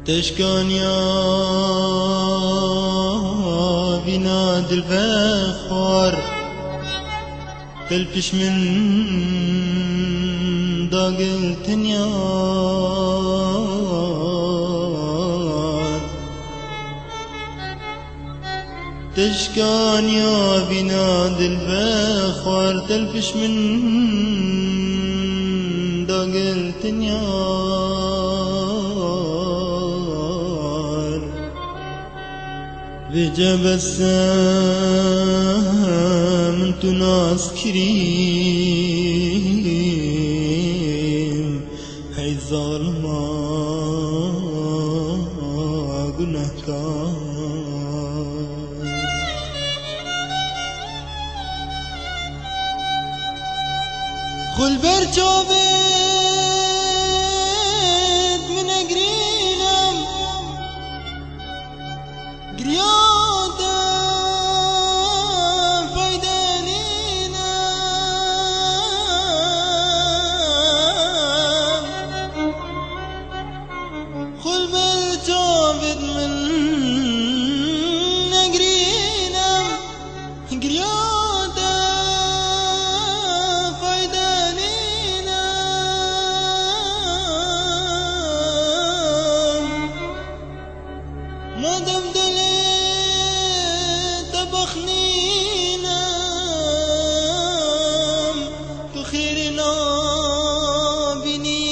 تشكان يا بناد الفخار تلفش من داق التنيار. تشكان يا بناد الفخار تلفش من داق التنيار. بجب السام انتو ناس كريم هاي ظالما قنهكار. خل برجوبت من قريلم قرياده فايدانينا. خل برجوبت من قريلم قرياده ما دام دليت بخنينا تخيرنا بني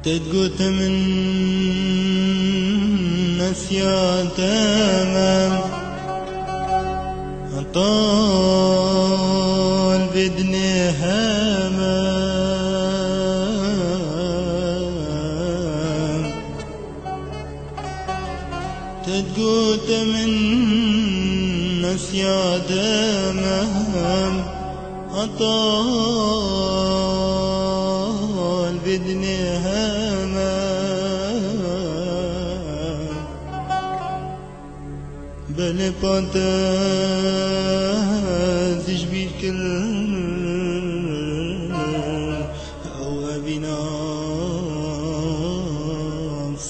تتقوت من نسيان تمام طال بدني همام. تتقوت من نسيان تمام طال بدني بل بانتاز جبير كل أو أبينا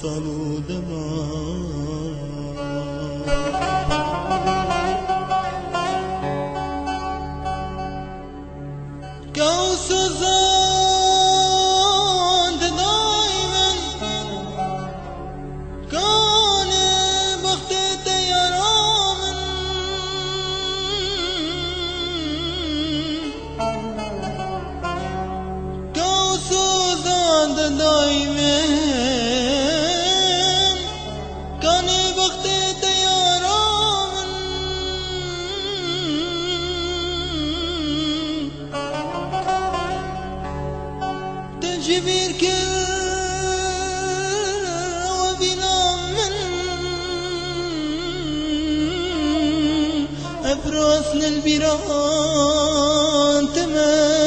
صالو دمار. كوس زاند دايما كان بخت تيرامن. كوس زاند دايما كان بخت تيرامن. تجبير كل وبنا من أفراسنا البيران تمام.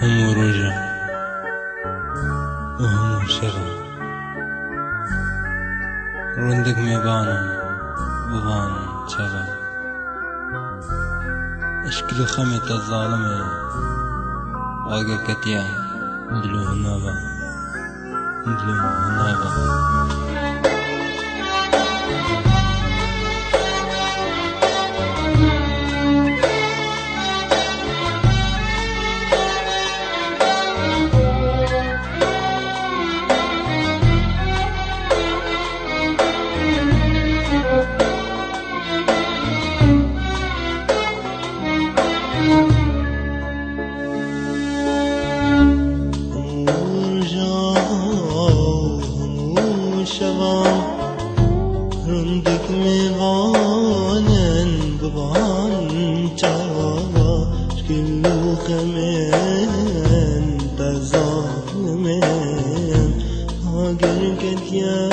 هم رجع وهم شغل رندق ميبانم ببان شغل اشكلو خمت الظالمة واقر كتيا ندلو هنابا ندلو هنابا رندك ميغانن ببان چاوا شكلو خمن تظالمن هاگر كتيا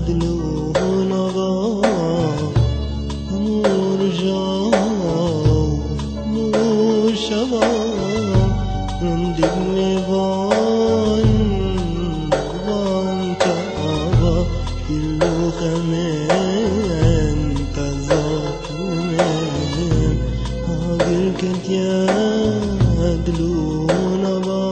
دلو نغا نور جاو نور شوا رندك ميغان ببان چاوا شكلو خمن تظالمن هاگر كتيا دلو نغا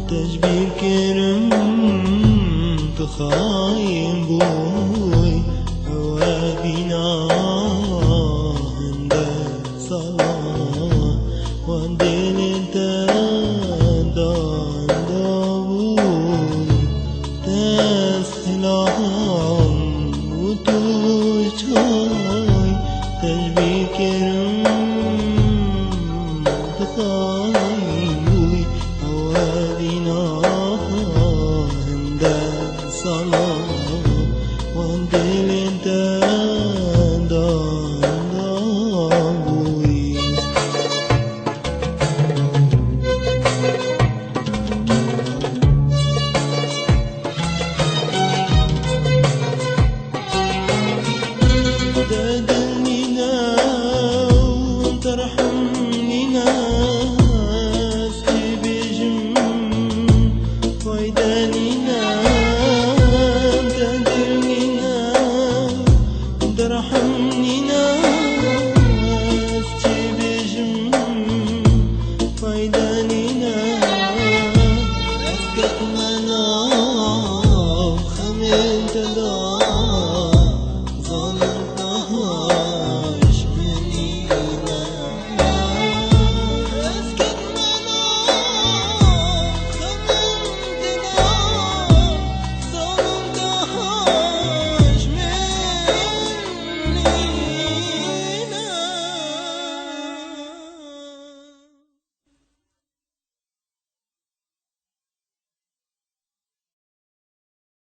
تجبير كرم تخايم بوي هوا بنا